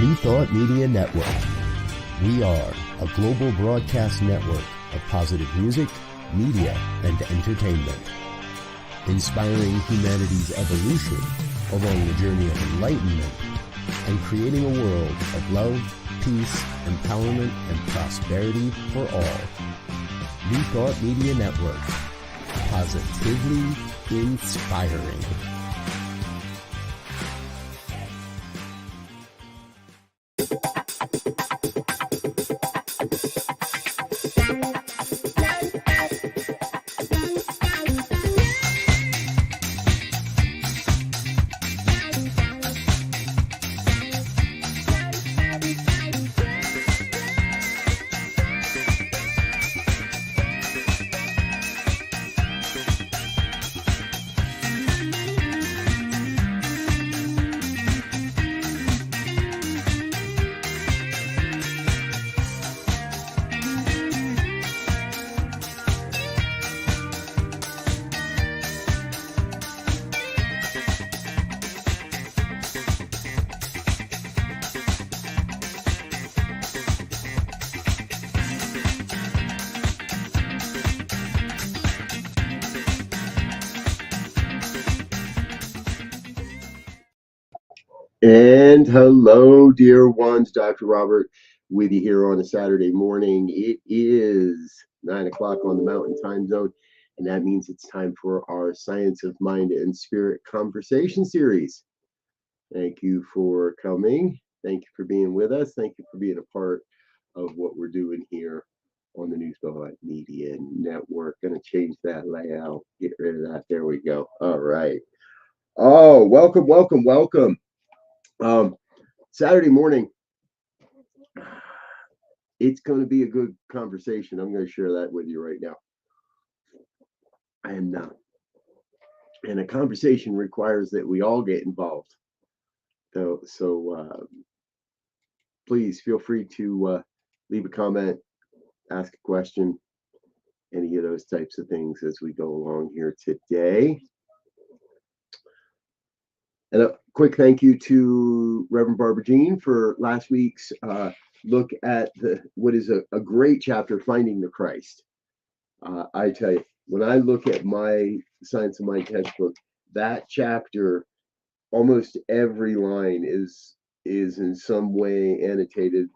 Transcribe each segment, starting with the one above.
New Thought Media Network. We are a global broadcast network of positive music, media, and entertainment, inspiring humanity's evolution along the journey of enlightenment and creating a world of love, peace, empowerment, and prosperity for all. New Thought Media Network. Positively inspiring. And hello, dear ones. Dr. Robert with you here on a Saturday morning. It is 9 o'clock on the Mountain Time Zone, and that means it's time for our Science of Mind and Spirit conversation series. Thank you for coming. Thank you for being with us. Thank you for being a part of what we're doing here on the New Thought Media Network. Going to change that layout. Get rid of that. There we go. All right. Oh, welcome, welcome, welcome. Saturday morning, it's going to be a good conversation. I'm going to share that with you right now. And a conversation requires that we all get involved. So please feel free to leave a comment, ask a question, any of those types of things as we go along here today. And a quick thank you to Rev.DR Robert Brzezinski for last week's look at what is a great chapter, Finding the Christ. I tell you, when I look at my Science of Mind textbook, that chapter, almost every line is in some way annotated,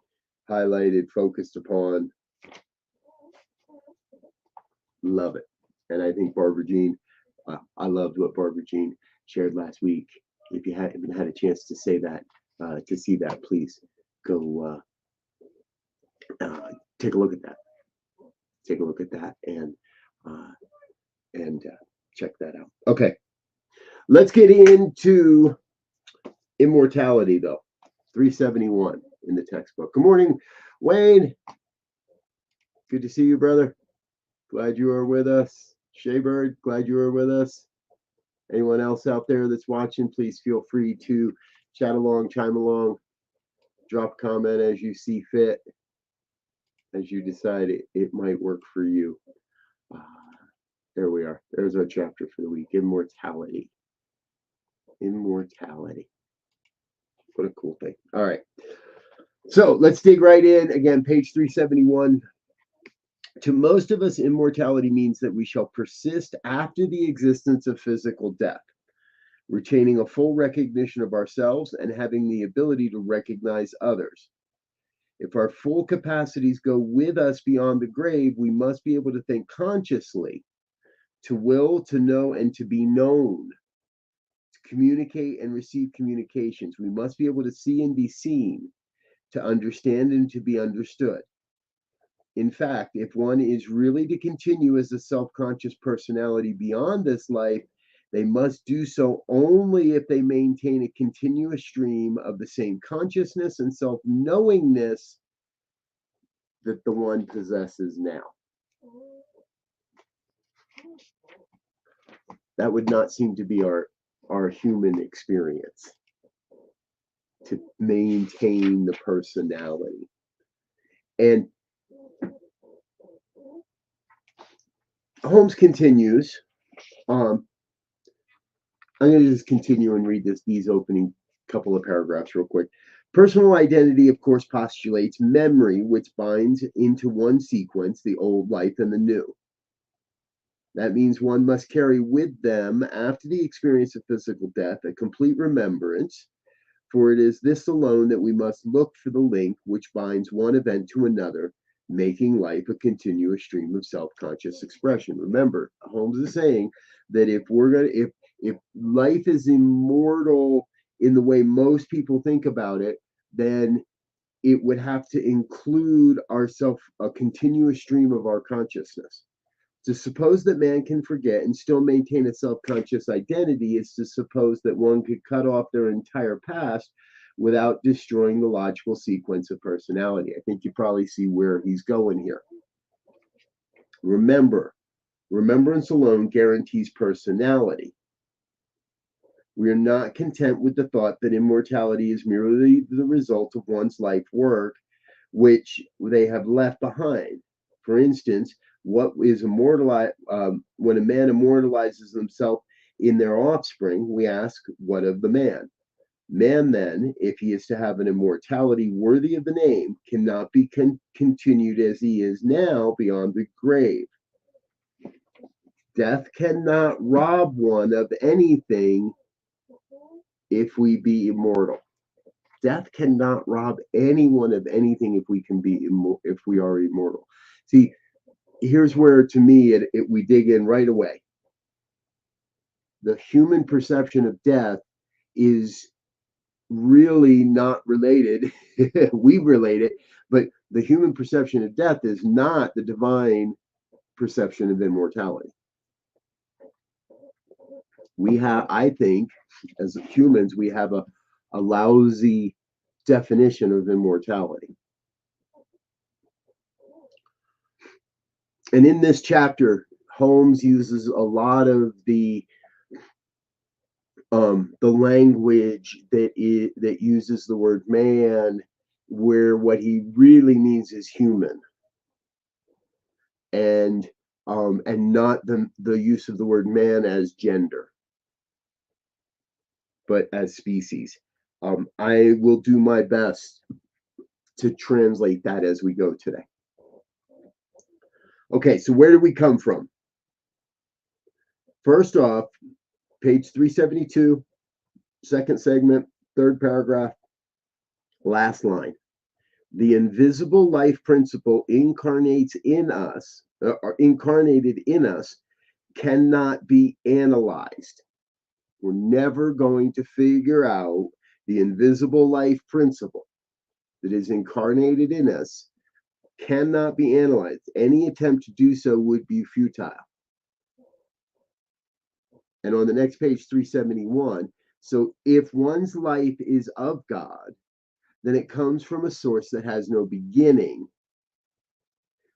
highlighted, focused upon. Love it. And I think Barbara Jean, I loved what Barbara Jean shared last week. If you haven't had a chance to see that, please go take a look at that. Take a look at that and check that out. Okay, let's get into immortality, though. 371 in the textbook. Good morning, Wayne. Good to see you, brother. Glad you are with us. Shaybird, glad you are with us. Anyone else out there that's watching, please feel free to chat along, chime along, drop a comment as you see fit, as you decide it might work for you. There we are. There's our chapter for the week, immortality. Immortality. What a cool thing. All right. So let's dig right in. Again, page 371. To most of us, immortality means that we shall persist after the existence of physical death, retaining a full recognition of ourselves and having the ability to recognize others. If our full capacities go with us beyond the grave, we must be able to think consciously, to will, to know, and to be known, to communicate and receive communications. We must be able to see and be seen, to understand and to be understood. In fact, if one is really to continue as a self-conscious personality beyond this life, they must do so only if they maintain a continuous stream of the same consciousness and self-knowingness that the one possesses now. That would not seem to be our human experience, to maintain the personality. And Holmes continues. I'm going to just continue and read these opening couple of paragraphs real quick. Personal identity, of course, postulates memory, which binds into one sequence the old life and the new. That means one must carry with them, after the experience of physical death, a complete remembrance, for it is this alone that we must look for the link which binds one event to another, making life a continuous stream of self-conscious expression. Remember, Holmes is saying that if life is immortal in the way most people think about it, then it would have to include a continuous stream of our consciousness. To suppose that man can forget and still maintain a self-conscious identity is to suppose that one could cut off their entire past without destroying the logical sequence of personality. I think you probably see where he's going here. Remember, remembrance alone guarantees personality. We are not content with the thought that immortality is merely the result of one's life work, which they have left behind. For instance, what is immortalized when a man immortalizes himself in their offspring, we ask, what of the man? Man, then, if he is to have an immortality worthy of the name, cannot be continued as he is now beyond the grave. Death cannot rob one of anything if we be immortal. Death cannot rob anyone of anything if we are immortal. See, here's where, to me, we dig in right away. The human perception of death is really not related. We relate it, but the human perception of death is not the divine perception of immortality. We have, I think, as humans, we have a lousy definition of immortality. And in this chapter, Holmes uses a lot of the language that uses the word man, where what he really means is human, and not the use of the word man as gender, but as species. I will do my best to translate that as we go today. Okay, so where do we come from? First off, page 372, second segment, third paragraph, last line. The invisible life principle incarnated in us, cannot be analyzed. We're never going to figure out the invisible life principle that is incarnated in us. Cannot be analyzed. Any attempt to do so would be futile. And on the next page, 371, so if one's life is of God, then it comes from a source that has no beginning.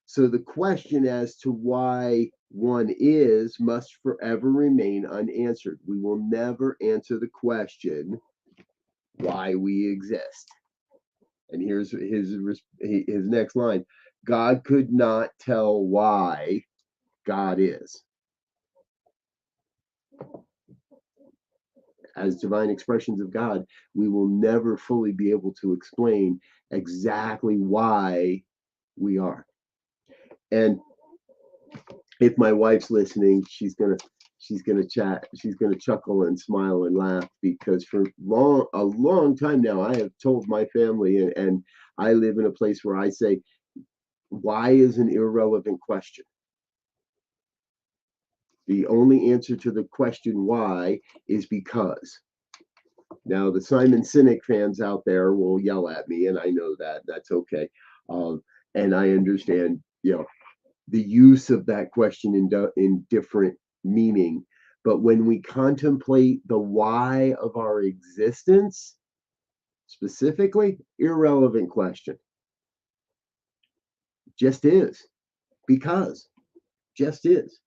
So the question as to why one is must forever remain unanswered. We will never answer the question why we exist. And here's his next line. God could not tell why God is. As divine expressions of God, we will never fully be able to explain exactly why we are. And if my wife's listening, she's gonna chuckle and smile and laugh, because for a long time now, I have told my family, and I live in a place where I say, why is an irrelevant question. The only answer to the question why is because. Now, the Simon Sinek fans out there will yell at me, and I know that. That's okay. And I understand, the use of that question in different meaning. But when we contemplate the why of our existence, specifically, irrelevant question. Just is. Because. Just is.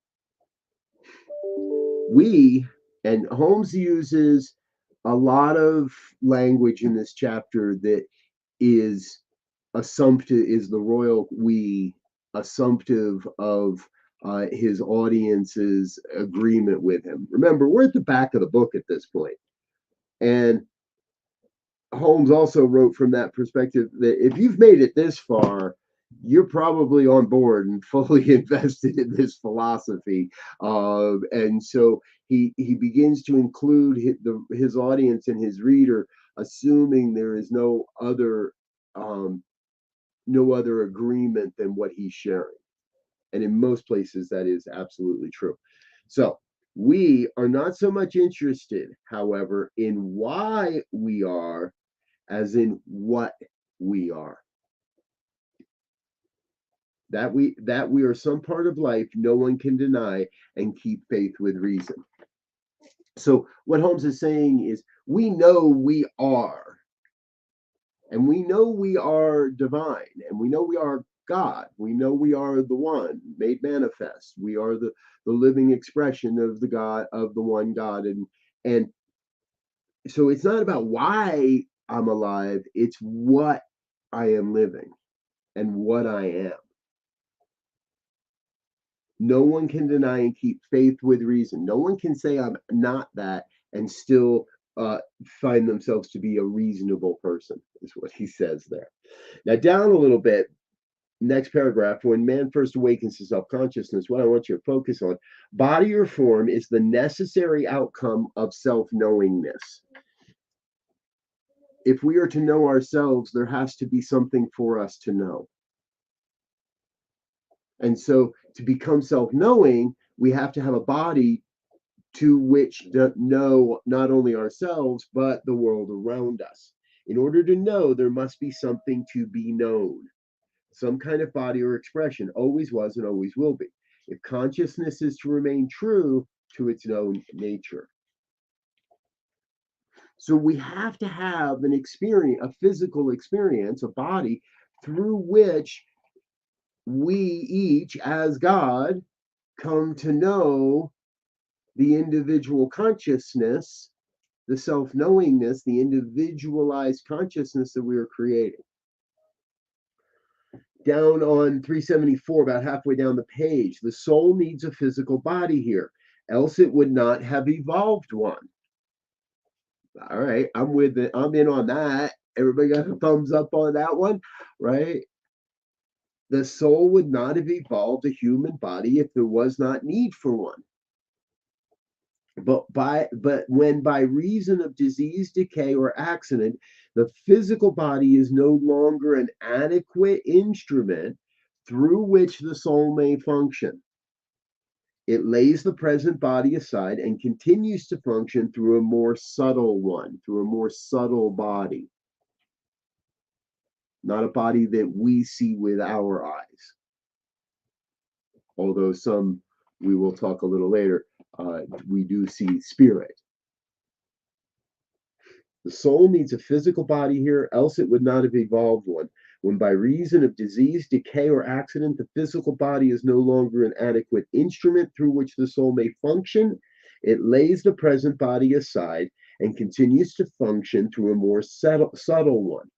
And Holmes uses a lot of language in this chapter that is assumptive, is the royal we, assumptive of his audience's agreement with him. Remember, we're at the back of the book at this point. And Holmes also wrote from that perspective that if you've made it this far, you're probably on board and fully invested in this philosophy. And so he begins to include his audience and his reader, assuming there is um, no other agreement than what he's sharing. And in most places, that is absolutely true. So we are not so much interested, however, in why we are as in what we are. That we are some part of life no one can deny and keep faith with reason. So what Holmes is saying is we know we are, and we know we are divine, and we know we are God. We know we are the one made manifest. We are the living expression of the God, of the one God. And so it's not about why I'm alive, it's what I am living and what I am. No one can deny and keep faith with reason. No one can say I'm not that and still find themselves to be a reasonable person, is what he says there. Now, down a little bit, next paragraph, when man first awakens to self consciousness, what I want you to focus on, body or form is the necessary outcome of self knowingness. If we are to know ourselves, there has to be something for us to know. And so to become self knowing, we have to have a body to which to know not only ourselves, but the world around us. In order to know, there must be something to be known. Some kind of body or expression always was and always will be. If consciousness is to remain true to its known nature. So we have to have an experience, a physical experience, a body through which we each, as God, come to know the individual consciousness, the self knowingness, the individualized consciousness that we are creating. Down on 374, about halfway down the page, the soul needs a physical body here, else it would not have evolved one. All right, I'm with it. I'm in on that. Everybody got a thumbs up on that one, right? The soul would not have evolved a human body if there was not need for one. But when by reason of disease, decay, or accident, the physical body is no longer an adequate instrument through which the soul may function, it lays the present body aside and continues to function through a more subtle one, through a more subtle body, not a body that we see with our eyes. Although some, we will talk a little later, we do see spirit. The soul needs a physical body here, else it would not have evolved one. When by reason of disease, decay, or accident, the physical body is no longer an adequate instrument through which the soul may function, it lays the present body aside and continues to function through a more subtle one.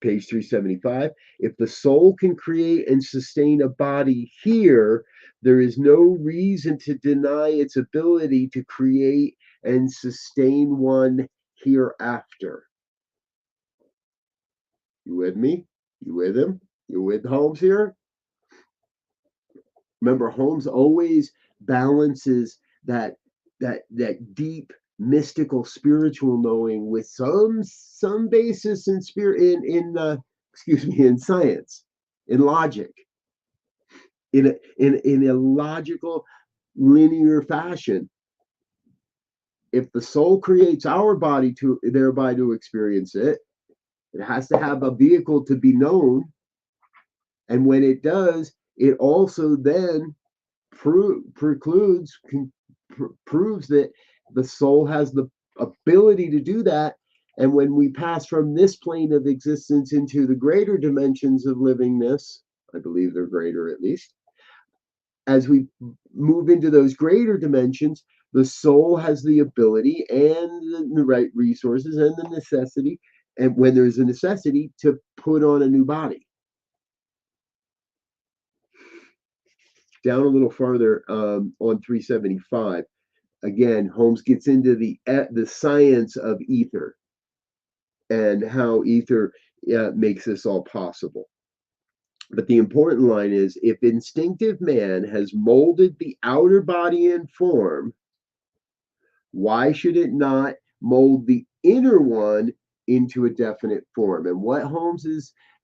Page 375. If the soul can create and sustain a body here, there is no reason to deny its ability to create and sustain one hereafter. You with me? You with him? You with Holmes here? Remember, Holmes always balances that deep mystical spiritual knowing with some basis in spirit in science, in logic, in a logical linear fashion. If the soul creates our body to thereby to experience it, it has to have a vehicle to be known. And when it does, it also then proves that the soul has the ability to do that. And when we pass from this plane of existence into the greater dimensions of livingness, I believe they're greater at least, as we move into those greater dimensions, the soul has the ability and the right resources and the necessity, and when there's a necessity, to put on a new body. Down a little farther on 375, again, Holmes gets into the science of ether. and how ether makes this all possible. But the important line is, if instinctive man has molded the outer body in form, why should it not mold the inner one into a definite form? And what Holmes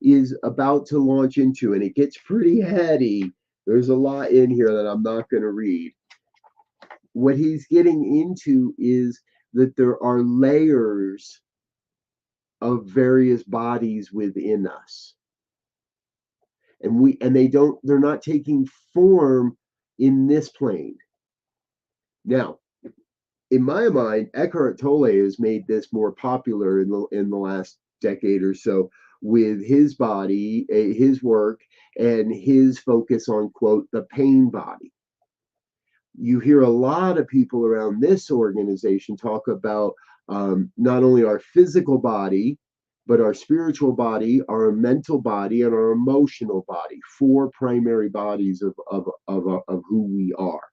is about to launch into, and it gets pretty heady. There's a lot in here that I'm not going to read. What he's getting into is that there are layers of various bodies within us. And they're not taking form in this plane. Now, in my mind, Eckhart Tolle has made this more popular in the last decade or so with his body, his work, and his focus on, quote, the pain body. You hear a lot of people around this organization talk about not only our physical body, but our spiritual body, our mental body, and our emotional body. Four primary bodies of who we are: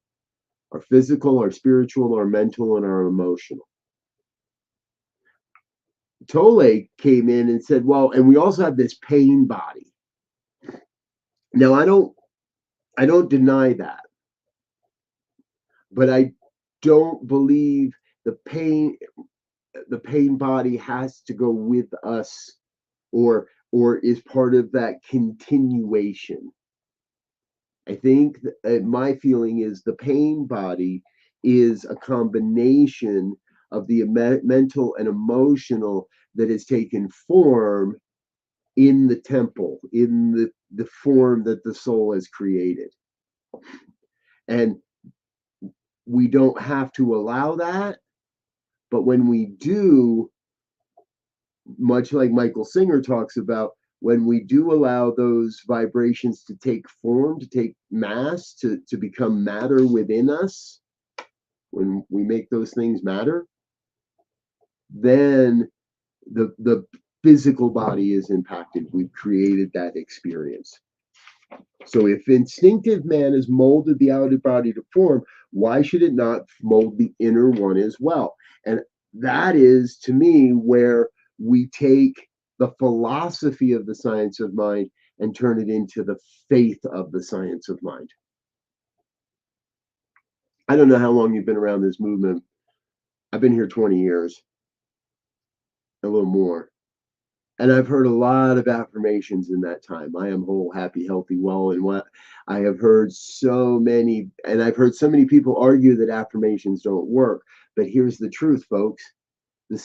our physical, our spiritual, our mental, and our emotional. Tolle came in and said, well, and we also have this pain body. Now, I don't deny that, but I don't believe the pain body has to go with us, or is part of that continuation. I think my feeling is the pain body is a combination of the mental and emotional that has taken form in the temple, in the form that the soul has created. And we don't have to allow that, but when we do, much like Michael Singer talks about, when we do allow those vibrations to take form, to take mass, to become matter within us, when we make those things matter, then the physical body is impacted. We've created that experience. So if instinctive man has molded the outer body to form, why should it not mold the inner one as well? And that is, to me, where we take the philosophy of the science of mind and turn it into the faith of the science of mind. I don't know how long you've been around this movement. I've been here 20 years, a little more. And I've heard a lot of affirmations in that time. I am whole, happy, healthy, well, and what I have heard so many, and I've heard so many people argue that affirmations don't work. But here's the truth, folks. The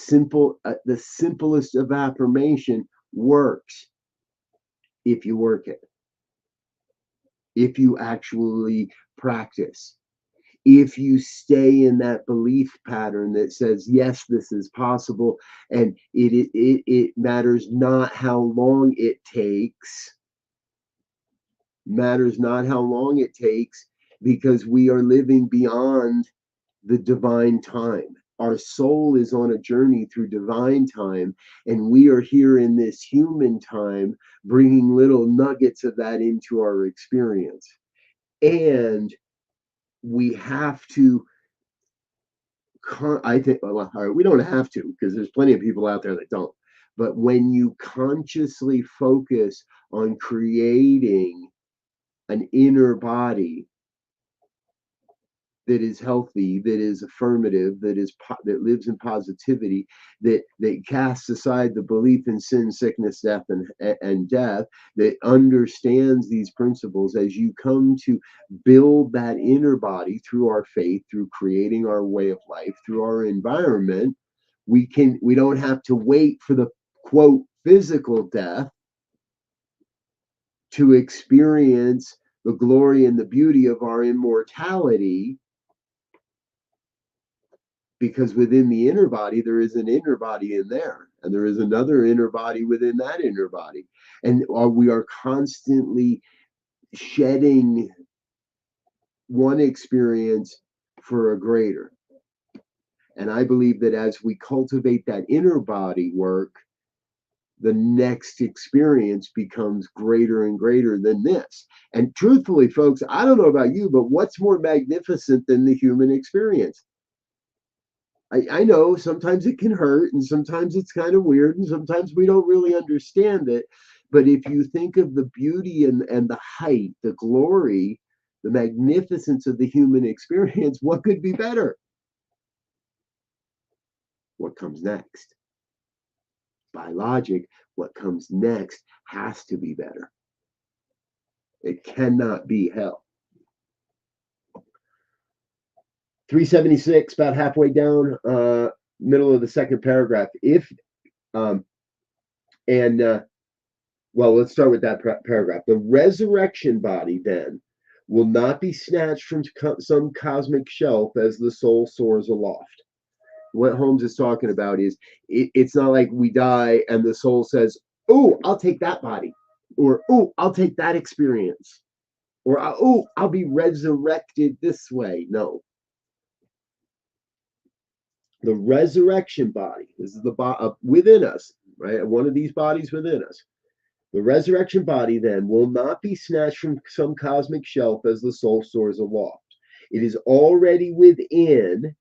simplest of affirmation works if you work it, if you actually practice, if you stay in that belief pattern that says, yes, this is possible, and it matters not how long it takes, because we are living beyond the divine time. Our soul is on a journey through divine time, and we are here in this human time, bringing little nuggets of that into our experience. And we have to, I think, well, all right, we don't have to, because there's plenty of people out there that don't. But when you consciously focus on creating an inner body that is healthy, that is affirmative, that lives in positivity, that casts aside the belief in sin, sickness, death, and death, that understands these principles, as you come to build that inner body through our faith, through creating our way of life, through our environment, we don't have to wait for the, quote, physical death to experience the glory and the beauty of our immortality. Because within the inner body, there is an inner body in there, and there is another inner body within that inner body. And we are constantly shedding one experience for a greater. And I believe that as we cultivate that inner body work, the next experience becomes greater and greater than this. And truthfully, folks, I don't know about you, but what's more magnificent than the human experience? I know sometimes it can hurt, and sometimes it's kind of weird, and sometimes we don't really understand it. But if you think of the beauty and the height, the glory, the magnificence of the human experience, what could be better? What comes next? By logic, what comes next has to be better. It cannot be hell. 376, about halfway down, middle of the second paragraph. If and Well, let's start with that paragraph. The resurrection body then will not be snatched from some cosmic shelf as the soul soars aloft. What Holmes is talking about is it's not like we die and the soul says, "Oh, I'll take that body," or "Oh, I'll take that experience," or "Oh, I'll be resurrected this way." No, the resurrection body, this is the within us, right? One of these bodies within us. The resurrection body then will not be snatched from some cosmic shelf as the soul soars aloft. It is already within,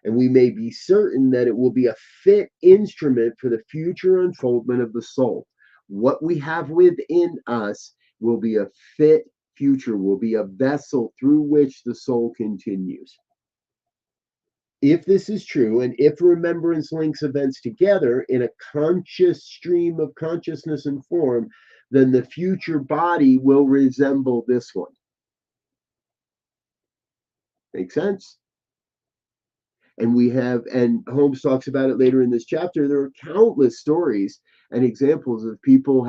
and we may be certain that it will be a fit instrument for the future unfoldment of the soul. What we have within us will be a fit future, will be a vessel through which the soul continues. If this is true, and if remembrance links events together in a conscious stream of consciousness and form, then the future body will resemble this one. Make sense? And Holmes talks about it later in this chapter. There are countless stories and examples of people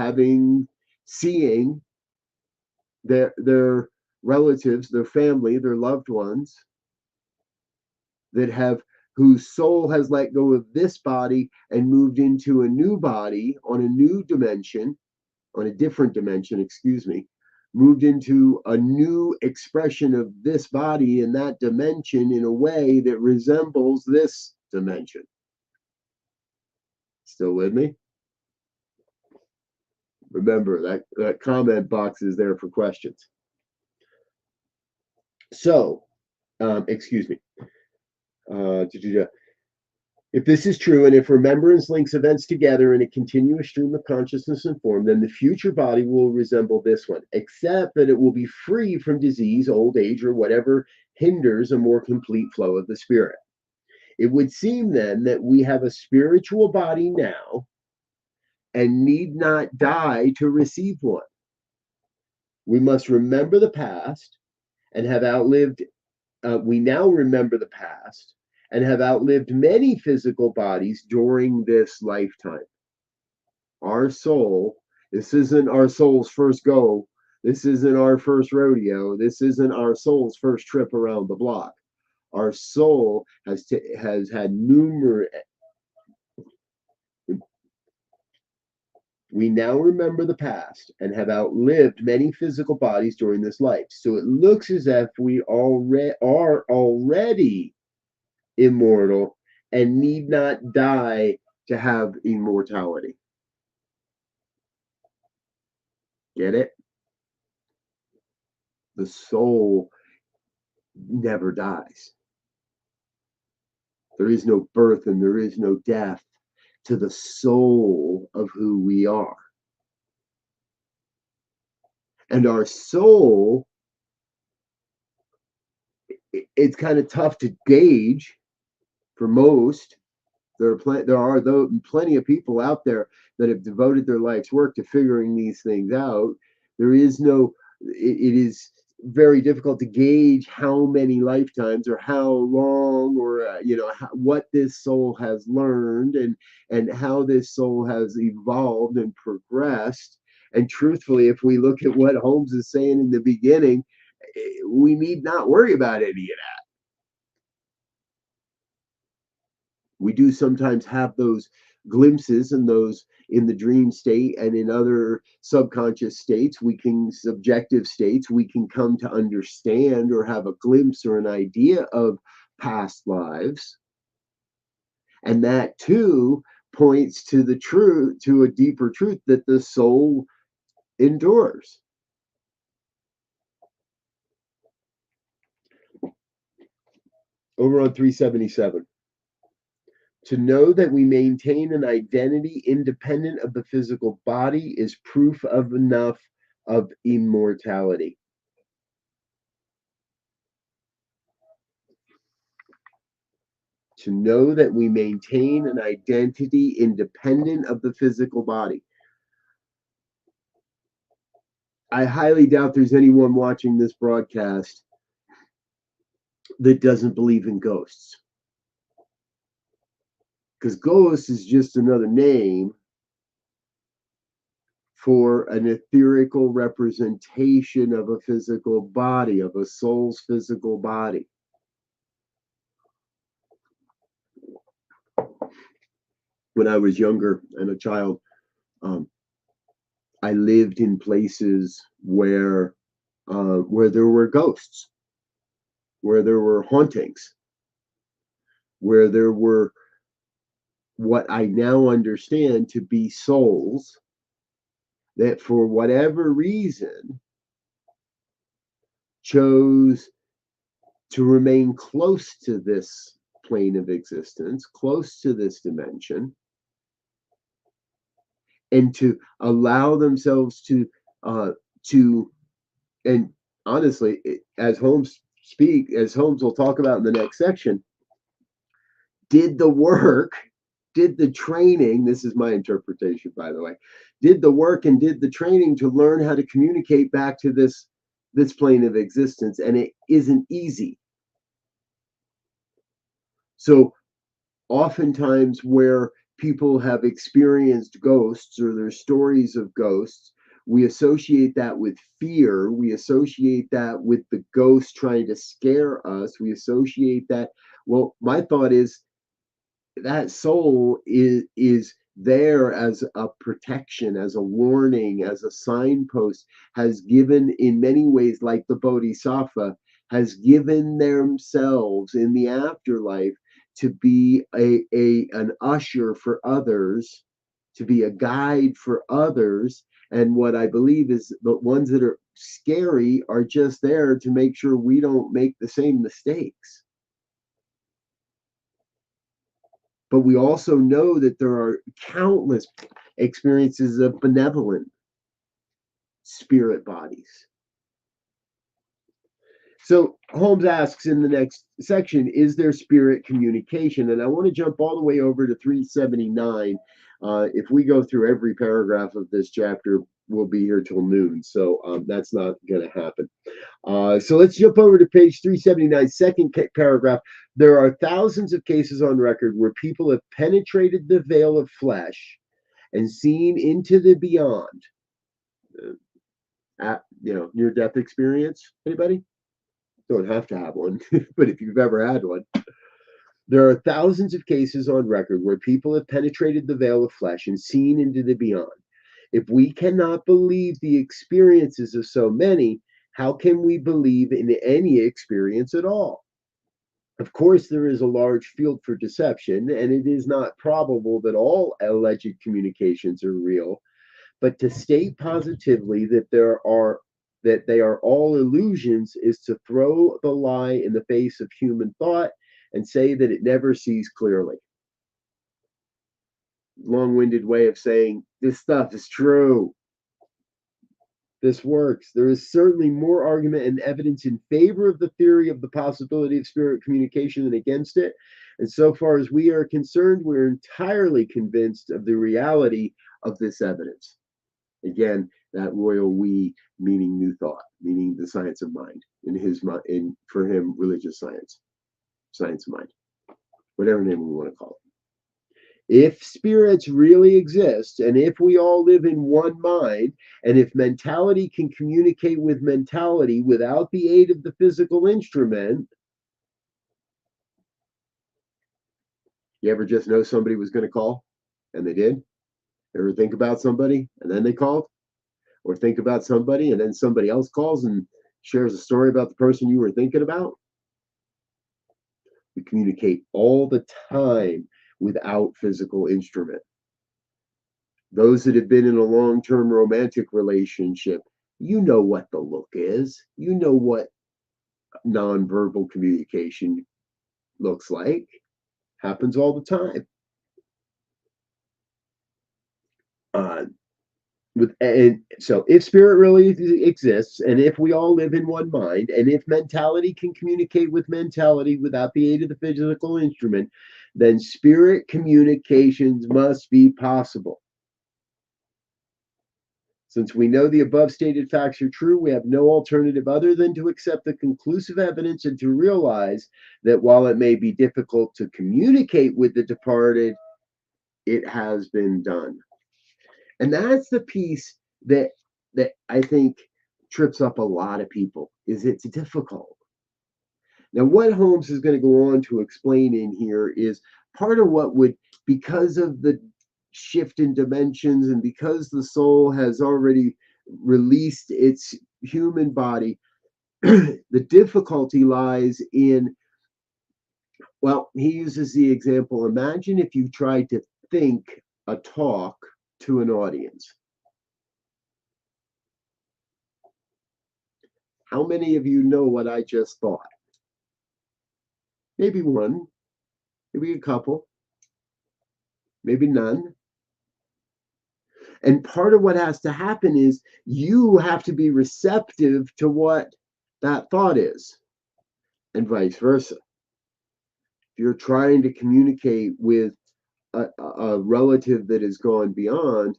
seeing their relatives, their family, their loved ones that have whose soul has let go of this body and moved into a new body on a new dimension, on a different dimension, excuse me, moved into a new expression of this body in that dimension in a way that resembles this dimension. Still with me? Remember that comment box is there for questions. So, excuse me. If this is true, and if remembrance links events together in a continuous stream of consciousness and form, then the future body will resemble this one, except that it will be free from disease, old age, or whatever hinders a more complete flow of the spirit. It would seem then that we have a spiritual body now and need not die to receive one. We must remember the past and have outlived, we now remember the past and have outlived many physical bodies during this lifetime. Our soul, this isn't our soul's first go. This isn't our first rodeo. This isn't our soul's first trip around the block. Our soul has had numerous. We now remember the past and have outlived many physical bodies during this life. So it looks as if we are already immortal and need not die to have immortality. Get it? The soul never dies. There is no birth and there is no death to the soul of who we are. And our soul, it's kind of tough to gauge for most. There are plenty of people out there that have devoted their life's work to figuring these things out. There is no, it is very difficult to gauge how many lifetimes or how long or what this soul has learned and how this soul has evolved and progressed. And truthfully, if we look at what Holmes is saying in the beginning, we need not worry about any of that. We do sometimes have those glimpses and those in the dream state and in other subconscious states, subjective states, we can come to understand or have a glimpse or an idea of past lives. And that too points to the truth, to a deeper truth that the soul endures. Over on 377. To know that we maintain an identity independent of the physical body is proof of enough of immortality. To know that we maintain an identity independent of the physical body. I highly doubt there's anyone watching this broadcast that doesn't believe in ghosts. Because ghost is just another name for an etherical representation of a physical body, of a soul's physical body. When I was younger and a child, I lived in places where there were ghosts, where there were hauntings, where there were what I now understand to be souls that, for whatever reason, chose to remain close to this plane of existence, close to this dimension, and to allow themselves to and honestly, as Holmes will talk about in the next section, did the work, did the training. This is my interpretation, by the way. Did the work and did the training to learn how to communicate back to this plane of existence, and it isn't easy. So oftentimes where people have experienced ghosts or their stories of ghosts, we associate that with fear. We associate that with the ghost trying to scare us. We associate that. Well, my thought is that soul is there as a protection, as a warning, as a signpost, has given in many ways, like the Bodhisattva, has given themselves in the afterlife to be an usher for others, to be a guide for others. And what I believe is the ones that are scary are just there to make sure we don't make the same mistakes. But we also know that there are countless experiences of benevolent spirit bodies. So Holmes asks in the next section, is there spirit communication? And I want to jump all the way over to 379. If we go through every paragraph of this chapter, we'll be here till noon. So that's not going to happen. So let's jump over to page 379, second paragraph. There are thousands of cases on record where people have penetrated the veil of flesh and seen into the beyond. Near-death experience? Anybody? Don't have to have one, but if you've ever had one. There are thousands of cases on record where people have penetrated the veil of flesh and seen into the beyond. If we cannot believe the experiences of so many, how can we believe in any experience at all? Of course, there is a large field for deception, and it is not probable that all alleged communications are real. But to state positively that they are all illusions is to throw the lie in the face of human thought and say that it never sees clearly. Long-winded way of saying this stuff is true. This works. There is certainly more argument and evidence in favor of the theory of the possibility of spirit communication than against it. And so far as we are concerned, we're entirely convinced of the reality of this evidence. Again, that royal we meaning new thought, meaning the science of mind. For him, religious science of mind, whatever name we want to call it. If spirits really exist, and if we all live in one mind, and if mentality can communicate with mentality without the aid of the physical instrument, you ever just know somebody was going to call and they did? Ever think about somebody and then they called? Or think about somebody and then somebody else calls and shares a story about the person you were thinking about? We communicate all the time without physical instrument. Those that have been in a long-term romantic relationship, you know what the look is. You know what nonverbal communication looks like. Happens all the time. Uh, and so if spirit really exists, and if we all live in one mind, and if mentality can communicate with mentality without the aid of the physical instrument, then spirit communications must be possible. Since we know the above stated facts are true, we have no alternative other than to accept the conclusive evidence and to realize that while it may be difficult to communicate with the departed, it has been done. And that's the piece that I think trips up a lot of people, is it's difficult. Now, what Holmes is going to go on to explain in here is part of what would, because of the shift in dimensions and because the soul has already released its human body, the difficulty lies in, well, he uses the example, imagine if you tried to think a talk to an audience. How many of you know what I just thought? Maybe one, maybe a couple, maybe none. And part of what has to happen is you have to be receptive to what that thought is, and vice versa. If you're trying to communicate with a relative that has gone beyond,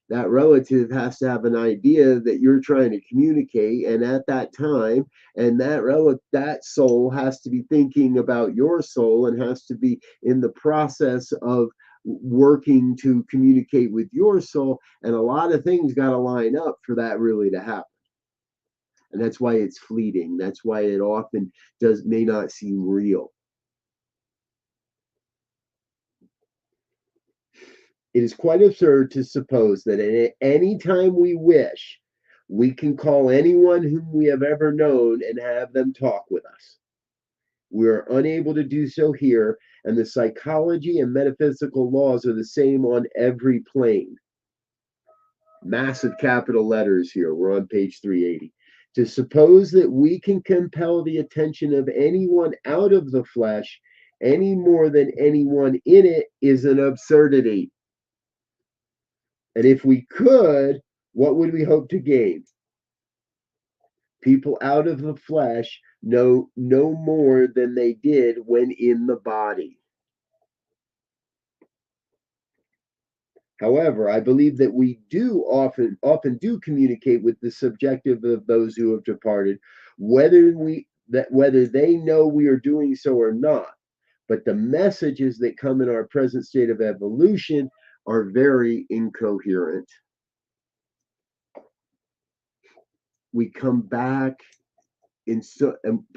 that relative has to have an idea that you're trying to communicate, and at that time, and that soul has to be thinking about your soul and has to be in the process of working to communicate with your soul, and a lot of things got to line up for that really to happen. And that's why it's fleeting. That's why it often may not seem real. It is quite absurd to suppose that at any time we wish, we can call anyone whom we have ever known and have them talk with us. We are unable to do so here, and the psychology and metaphysical laws are the same on every plane. Massive capital letters here. We're on page 380. To suppose that we can compel the attention of anyone out of the flesh any more than anyone in it is an absurdity. And if we could, what would we hope to gain? People out of the flesh know no more than they did when in the body. However, I believe that we do often do communicate with the subjective of those who have departed, whether they know we are doing so or not. But the messages that come in our present state of evolution are very incoherent. We come back and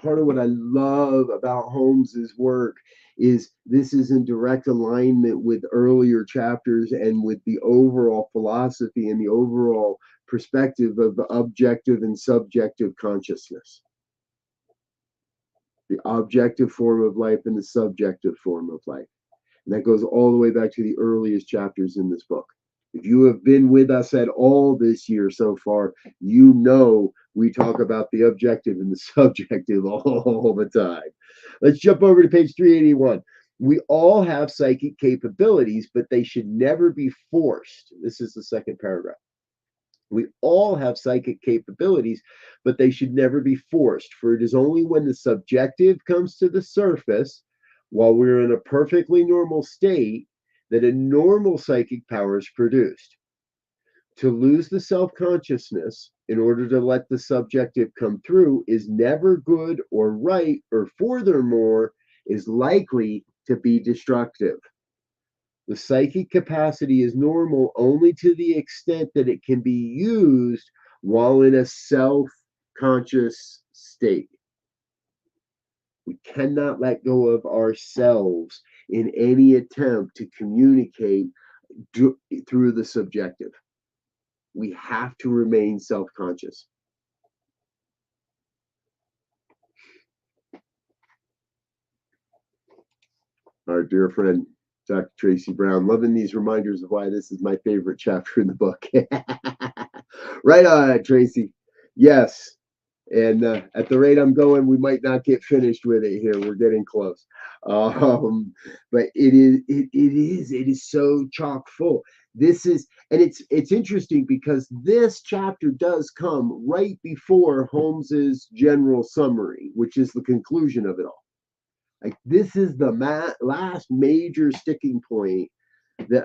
part of what I love about Holmes's work is this is in direct alignment with earlier chapters and with the overall philosophy and the overall perspective of the objective and subjective consciousness, the objective form of life and the subjective form of life. And that goes all the way back to the earliest chapters in this book. If you have been with us at all this year so far, you know we talk about the objective and the subjective all the time. Let's jump over to page 381. We all have psychic capabilities, but they should never be forced. This is the second paragraph. We all have psychic capabilities, but they should never be forced, for it is only when the subjective comes to the surface, while we're in a perfectly normal state, that a normal psychic power is produced. To lose the self-consciousness in order to let the subjective come through is never good or right, or furthermore, is likely to be destructive. The psychic capacity is normal only to the extent that it can be used while in a self-conscious state. We cannot let go of ourselves in any attempt to communicate through the subjective. We have to remain self-conscious. Our dear friend, Dr. Tracy Brown, loving these reminders of why this is my favorite chapter in the book. Right on, Tracy. Yes, And at the rate I'm going, we might not get finished with it here. We're getting close. But it is so chock full. This is, and it's interesting because this chapter does come right before Holmes's general summary, which is the conclusion of it all. Like this is the last major sticking point that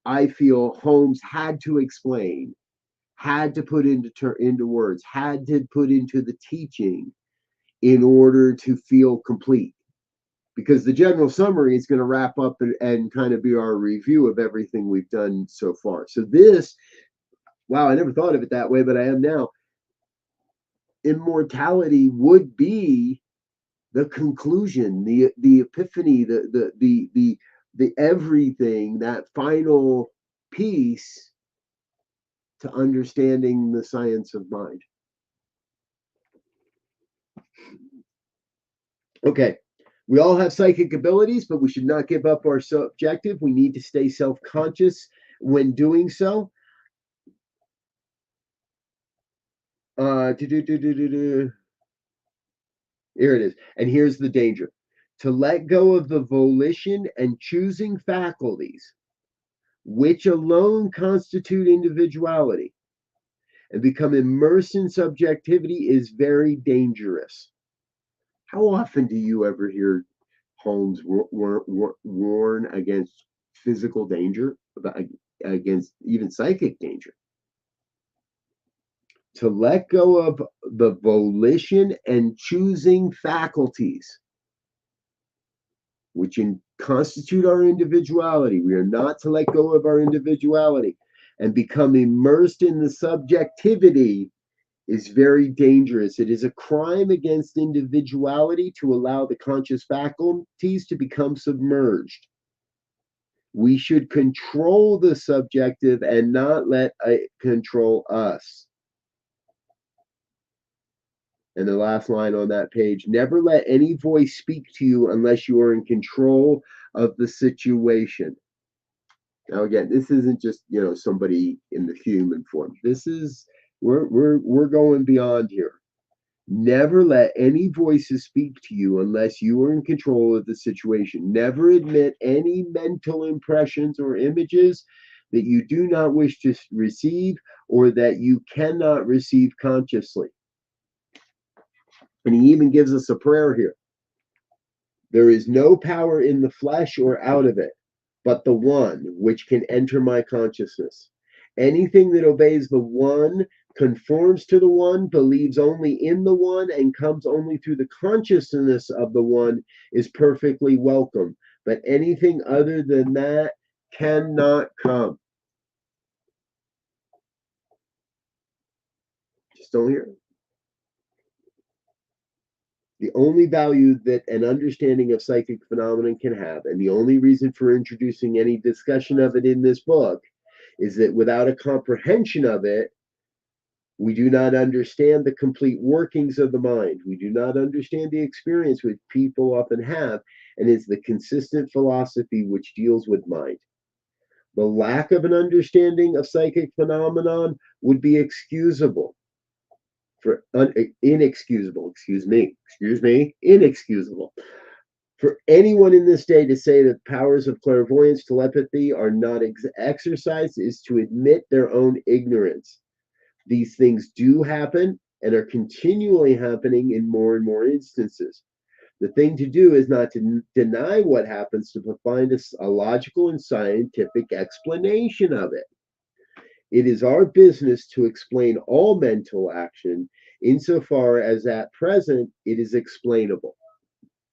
I feel Holmes had to explain, had to put into words, had to put into the teaching in order to feel complete. Because the general summary is going to wrap up and kind of be our review of everything we've done so far. So this, wow, I never thought of it that way, but I am now. Immortality would be the conclusion, the epiphany, the everything, that final piece to understanding the science of mind. Okay, we all have psychic abilities, but we should not give up our subjective. We need to stay self-conscious when doing so. Here it is. And here's the danger. To let go of the volition and choosing faculties, which alone constitute individuality, and become immersed in subjectivity is very dangerous. How often do you ever hear Holmes warn against physical danger, against even psychic danger? To let go of the volition and choosing faculties, which constitute our individuality. We are not to let go of our individuality and become immersed in the subjectivity is very dangerous. It is a crime against individuality to allow the conscious faculties to become submerged. We should control the subjective and not let it control us. And the last line on that page, never let any voice speak to you unless you are in control of the situation. Now again, this isn't just, somebody in the human form. This is, we're going beyond here. Never let any voices speak to you unless you are in control of the situation. Never admit any mental impressions or images that you do not wish to receive or that you cannot receive consciously. And he even gives us a prayer here. There is no power in the flesh or out of it, but the one which can enter my consciousness. Anything that obeys the one, conforms to the one, believes only in the one, and comes only through the consciousness of the one is perfectly welcome. But anything other than that cannot come. Just don't hear it. The only value that an understanding of psychic phenomenon can have, and the only reason for introducing any discussion of it in this book, is that without a comprehension of it, we do not understand the complete workings of the mind. We do not understand the experience which people often have, and is the consistent philosophy which deals with mind. The lack of an understanding of psychic phenomenon would be inexcusable. Inexcusable for anyone in this day to say that powers of clairvoyance, telepathy are not exercised is to admit their own ignorance. These things do happen and are continually happening in more and more instances. The thing to do is not to deny what happens, to find a logical and scientific explanation of it. It is our business to explain all mental action insofar as at present it is explainable.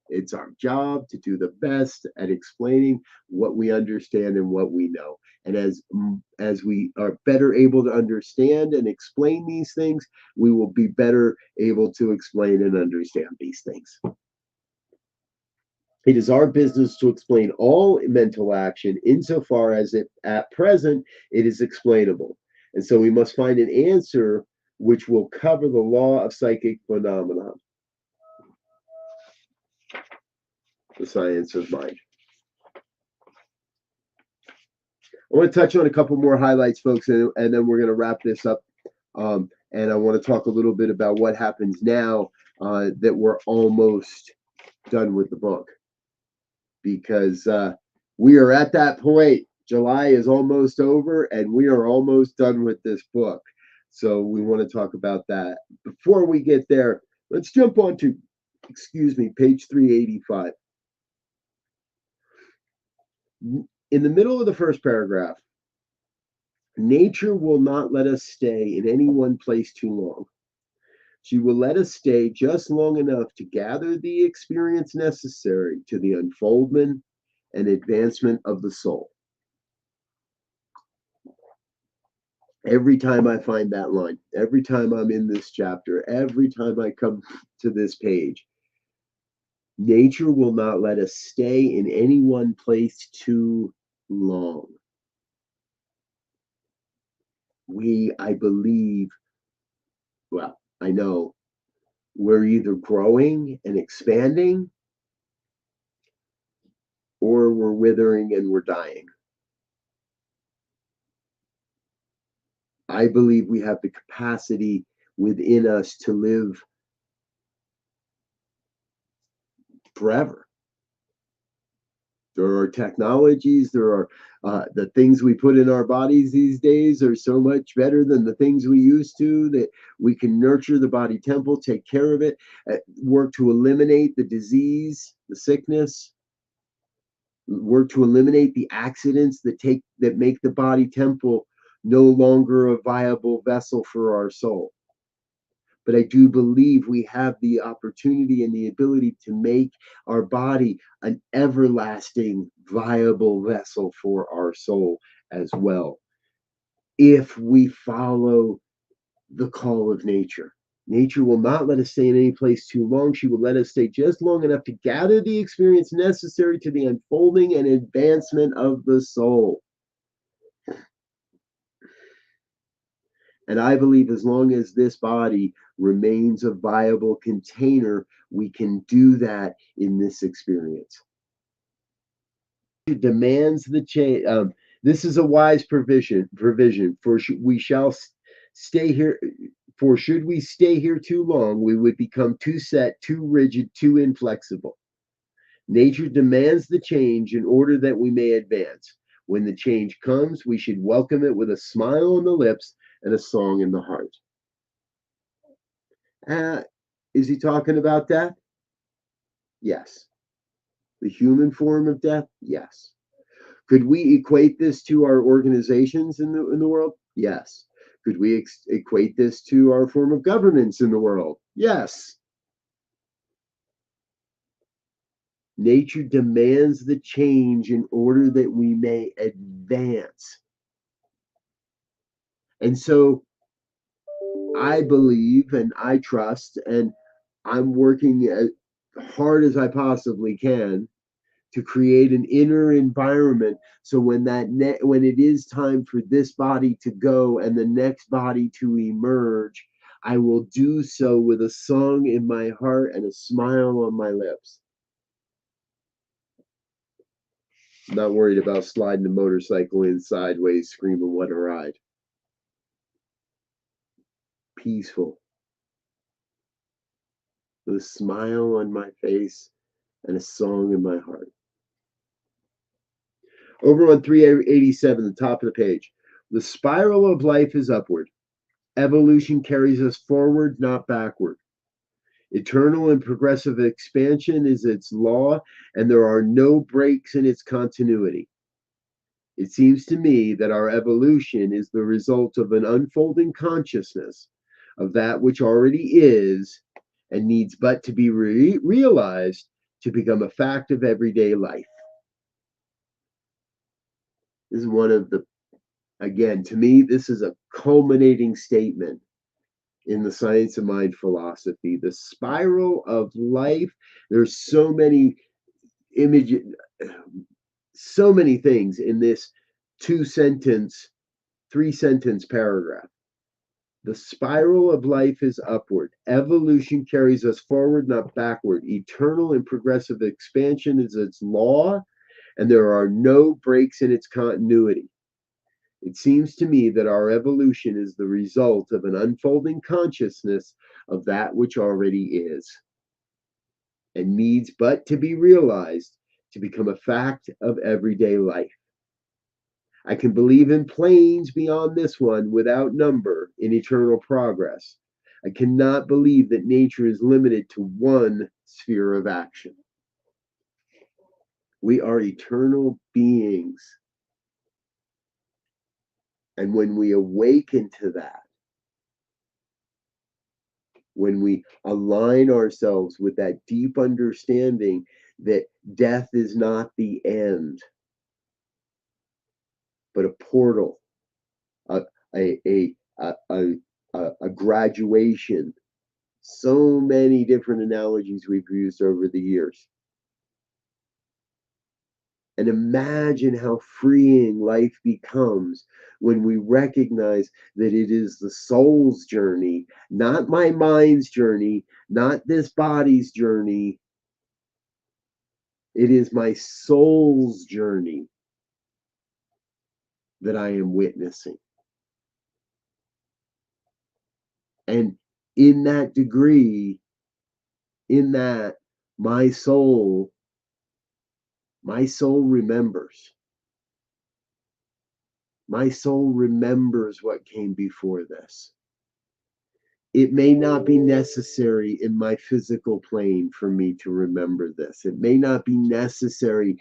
It's our job to do the best at explaining what we understand and what we know. And as we are better able to understand and explain these things, we will be better able to explain and understand these things. It is our business to explain all mental action insofar as at present it is explainable. And so we must find an answer which will cover the law of psychic phenomenon, the science of mind. I want to touch on a couple more highlights, folks, and then we're going to wrap this up. And I want to talk a little bit about what happens now that we're almost done with the book. Because we are at that point. July is almost over, and we are almost done with this book. So we want to talk about that. Before we get there, let's jump on to, page 385. In the middle of the first paragraph, nature will not let us stay in any one place too long. She will let us stay just long enough to gather the experience necessary to the unfoldment and advancement of the soul. Every time I find that line, every time I'm in this chapter, every time I come to this page, nature will not let us stay in any one place too long. I believe, well, I know we're either growing and expanding or we're withering and we're dying. I believe we have the capacity within us to live forever. There are technologies, there are the things we put in our bodies these days are so much better than the things we used to, that we can nurture the body temple, take care of it, work to eliminate the disease, the sickness, work to eliminate the accidents that make the body temple no longer a viable vessel for our soul. But I do believe we have the opportunity and the ability to make our body an everlasting, viable vessel for our soul as well, if we follow the call of nature. Nature will not let us stay in any place too long. She will let us stay just long enough to gather the experience necessary to the unfolding and advancement of the soul. And I believe as long as this body remains a viable container, we can do that in this experience. It demands the change. This is a wise provision. For we shall stay here. For should we stay here too long, we would become too set, too rigid, too inflexible. Nature demands the change in order that we may advance. When the change comes, we should welcome it with a smile on the lips and a song in the heart. Is he talking about death? Yes. The human form of death? Yes. Could we equate this to our organizations in the world? Yes. Could we equate this to our form of governments in the world? Yes. Nature demands the change in order that we may advance. And so I believe and I trust, and I'm working as hard as I possibly can to create an inner environment, so when when it is time for this body to go and the next body to emerge, I will do so with a song in my heart and a smile on my lips. I'm not worried about sliding a motorcycle in sideways, screaming, "What a ride!" Peaceful, with a smile on my face and a song in my heart. Over on 387, the top of the page. The spiral of life is upward. Evolution carries us forward, not backward. Eternal and progressive expansion is its law, and there are no breaks in its continuity. It seems to me that our evolution is the result of an unfolding consciousness of that which already is and needs but to be realized to become a fact of everyday life. This is one of the, again, to me, this is a culminating statement in the science of mind philosophy. The spiral of life, there's so many images, so many things in this 3-sentence paragraph. The spiral of life is upward. Evolution carries us forward, not backward. Eternal and progressive expansion is its law, and there are no breaks in its continuity. It seems to me that our evolution is the result of an unfolding consciousness of that which already is, and needs but to be realized to become a fact of everyday life. I can believe in planes beyond this one without number in eternal progress. I cannot believe that nature is limited to one sphere of action. We are eternal beings. And when we awaken to that, when we align ourselves with that deep understanding that death is not the end, but a portal, a, a, a, a graduation. So many different analogies we've used over the years. And imagine how freeing life becomes when we recognize that it is the soul's journey, not my mind's journey, not this body's journey. It is my soul's journey that I am witnessing. And in that degree, in that, my soul remembers. My soul remembers what came before this. It may not be necessary in my physical plane for me to remember this. It may not be necessary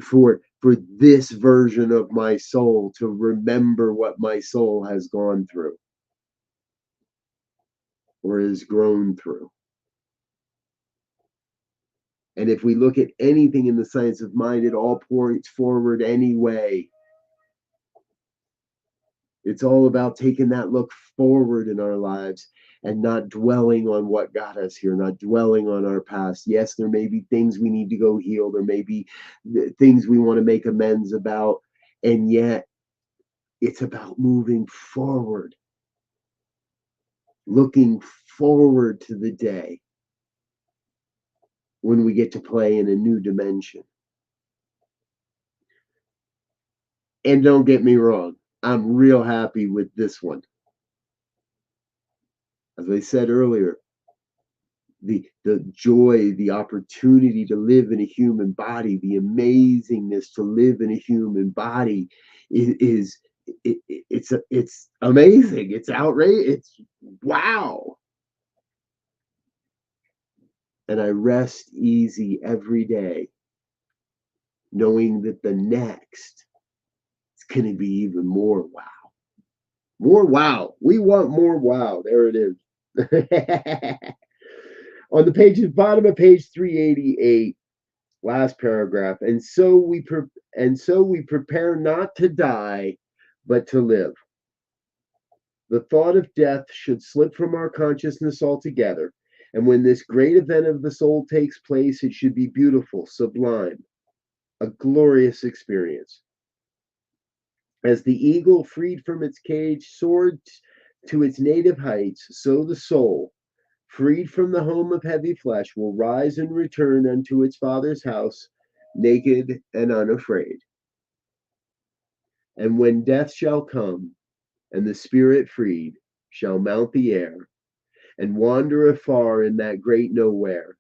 for this version of my soul to remember what my soul has gone through or has grown through. And if we look at anything in the science of mind, it all points forward anyway. It's all about taking that look forward in our lives and not dwelling on what got us here, not dwelling on our past. Yes, there may be things we need to go heal. There may be things we want to make amends about. And yet, it's about moving forward, looking forward to the day when we get to play in a new dimension. And don't get me wrong, I'm real happy with this one. As I said earlier, the joy, the opportunity to live in a human body, the amazingness to live in a human body it's amazing. It's outrageous. It's wow. And I rest easy every day knowing that the next is going to be even more wow. More wow. We want more wow. There it is. On the pages, bottom of page 388, last paragraph. And so we prepare not to die, but to live. The thought of death should slip from our consciousness altogether. And when this great event of the soul takes place, it should be beautiful, sublime, a glorious experience. As the eagle, freed from its cage, soared to its native heights, so the soul, freed from the home of heavy flesh, will rise and return unto its Father's house, naked and unafraid. And when death shall come, and the spirit freed shall mount the air, and wander afar in that great nowhere,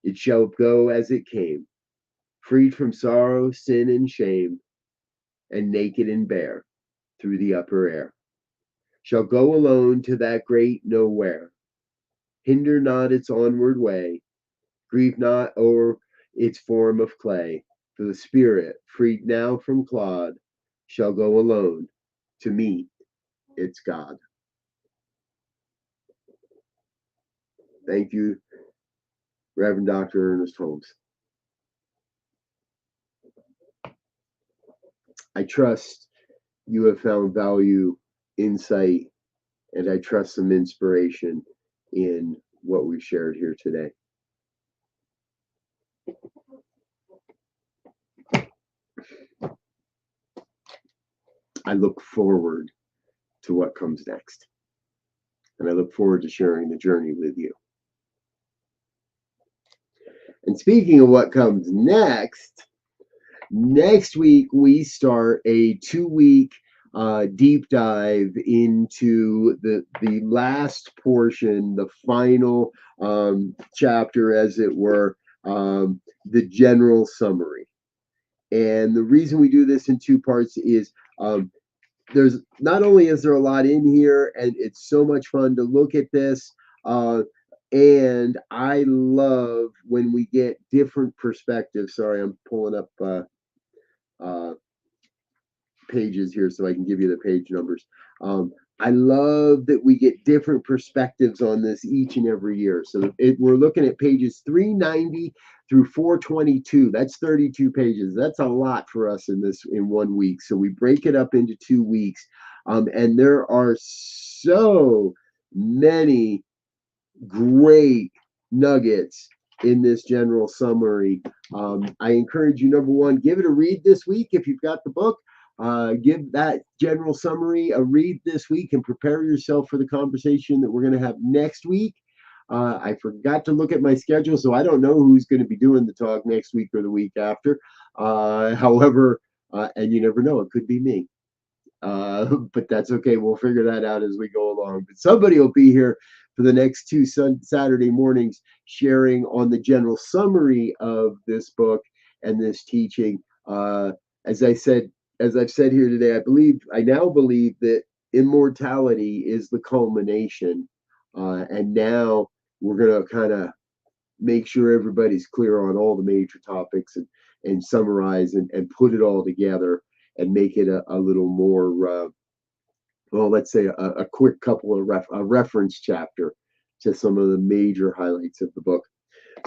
it shall go as it came, freed from sorrow, sin, and shame, and naked and bare through the upper air. Shall go alone to that great nowhere. Hinder not its onward way, grieve not o'er its form of clay, for the spirit, freed now from clod, shall go alone to meet its God. Thank you, Rev.DR Ernest Holmes. I trust you have found value, insight, and I trust some inspiration in what we've shared here today. I look forward to what comes next. And I look forward to sharing the journey with you. And speaking of what comes next week we start a 2-week deep dive into the last portion, the final chapter, as it were, the general summary. And the reason we do this in two parts is there's not only is there a lot in here, and it's so much fun to look at this, and I love when we get different perspectives. Sorry, I'm pulling up pages here so I can give you the page numbers. I love that we get different perspectives on this each and every year. So we're looking at pages 390 through 422. That's 32 pages. That's a lot for us in 1 week. So we break it up into 2 weeks. And there are so many great nuggets in this general summary. I encourage you, number one, give it a read this week if you've got the book. Give that general summary a read this week and prepare yourself for the conversation that we're going to have next week. I forgot to look at my schedule, so I don't know who's going to be doing the talk next week or the week after. However, and you never know, it could be me. But that's okay. We'll figure that out as we go along. But somebody will be here for the next 2 Saturday mornings sharing on the general summary of this book and this teaching. As I've said here today, I now believe that immortality is the culmination. And now we're going to kind of make sure everybody's clear on all the major topics and summarize and put it all together and make it a little more, well, let's say a quick couple of reference chapter to some of the major highlights of the book.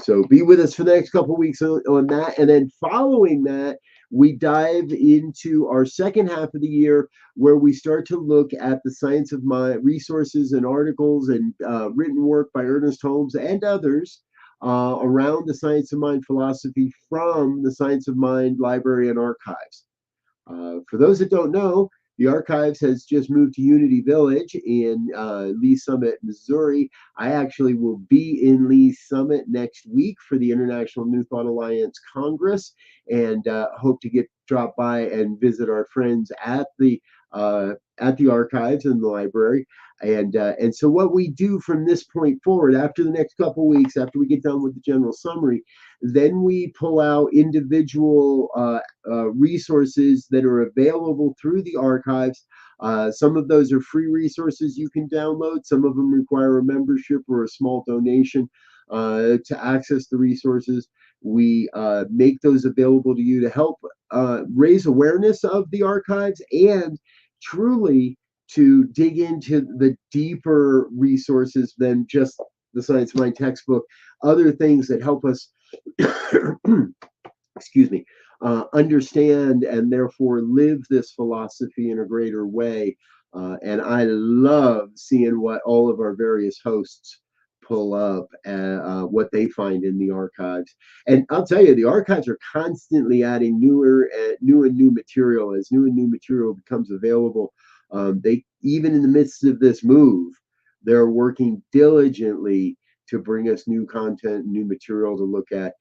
So be with us for the next couple of weeks on that. And then following that, we dive into our second half of the year where we start to look at the science of mind resources and articles and written work by Ernest Holmes and others around the science of mind philosophy from the Science of Mind Library and Archives. For those that don't know, the Archives has just moved to Unity Village in Lee Summit, Missouri. I actually will be in Lee Summit next week for the International New Thought Alliance Congress, and hope to drop by and visit our friends at the Archives and the library. And so what we do from this point forward, after the next couple of weeks, after we get done with the general summary, then we pull out individual resources that are available through the archives. Some of those are free resources you can download. Some of them require a membership or a small donation to access the resources. We make those available to you to help raise awareness of the archives and truly to dig into the deeper resources than just the Science of Mind textbook, other things that help us excuse me, understand and therefore live this philosophy in a greater way. And I love seeing what all of our various hosts pull up and what they find in the archives. And I'll tell you, the archives are constantly adding new material. As new and new material becomes available, they, even in the midst of this move, they're working diligently to bring us new content, new material to look at,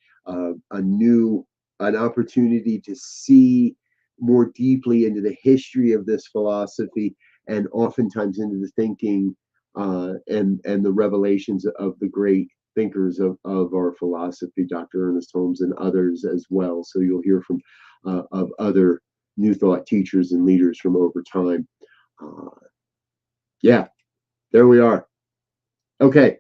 an opportunity to see more deeply into the history of this philosophy, and oftentimes into the thinking and the revelations of the great thinkers of our philosophy, Dr. Ernest Holmes and others as well. So you'll hear from of other New Thought teachers and leaders from over time. Yeah, there we are. Okay.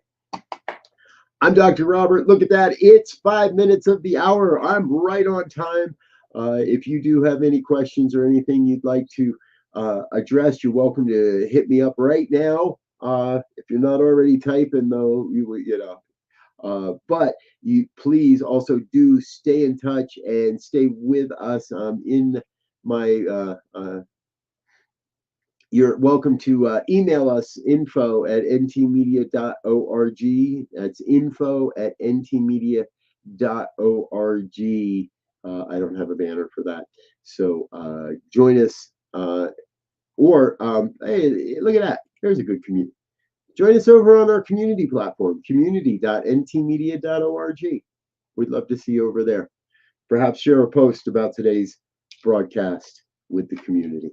I'm Dr. Robert. Look at that. It's 5 minutes of the hour. I'm right on time. If you do have any questions or anything you'd like to address, you're welcome to hit me up right now. If you're not already typing, though, but you please also do stay in touch and stay with us in my you're welcome to email us info@ntmedia.org. That's info@ntmedia.org. I don't have a banner for that. So join us. Hey, look at that. There's a good community. Join us over on our community platform, community.ntmedia.org. We'd love to see you over there. Perhaps share a post about today's broadcast with the community.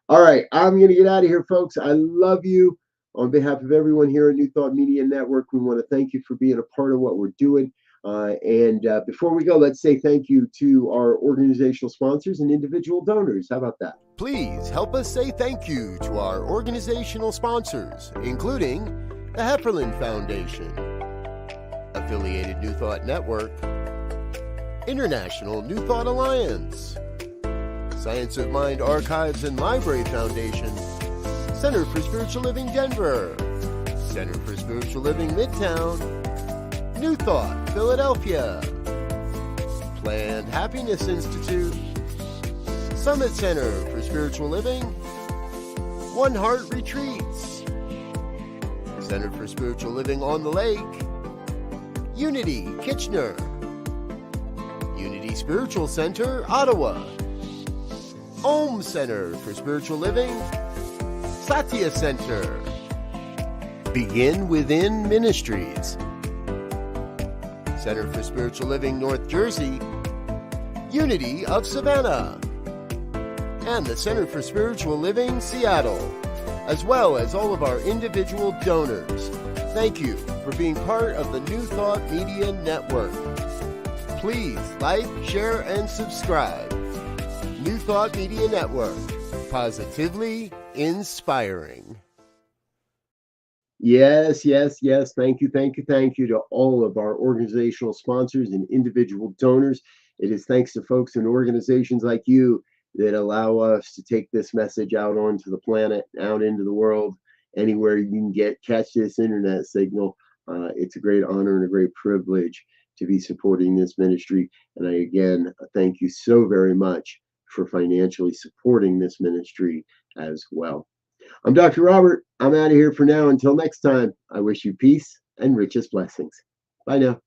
All right, I'm going to get out of here, folks. I love you. On behalf of everyone here at New Thought Media Network, we want to thank you for being a part of what we're doing. And before we go, let's say thank you to our organizational sponsors and individual donors. How about that? Please help us say thank you to our organizational sponsors, including the Hefferland Foundation, Affiliated New Thought Network, International New Thought Alliance, Science of Mind Archives and Library Foundation, Center for Spiritual Living Denver, Center for Spiritual Living Midtown, New Thought Philadelphia, Planned Happiness Institute, Summit Center for Spiritual Living, One Heart Retreats, Center for Spiritual Living on the Lake, Unity Kitchener, Unity Spiritual Center Ottawa, Om Center for Spiritual Living, Satya Center, Begin Within Ministries, Center for Spiritual Living North Jersey, Unity of Savannah, and the Center for Spiritual Living Seattle, as well as all of our individual donors. Thank you for being part of the New Thought Media Network. Please like, share, and subscribe. New Thought Media Network, positively inspiring. Yes, yes, yes. Thank you, thank you, thank you to all of our organizational sponsors and individual donors. It is thanks to folks and organizations like you that allow us to take this message out onto the planet, out into the world, anywhere you can catch this internet signal. It's a great honor and a great privilege to be supporting this ministry. And I, again, thank you so very much for financially supporting this ministry as well. I'm Dr. Robert. I'm out of here for now. Until next time, I wish you peace and richest blessings. Bye now.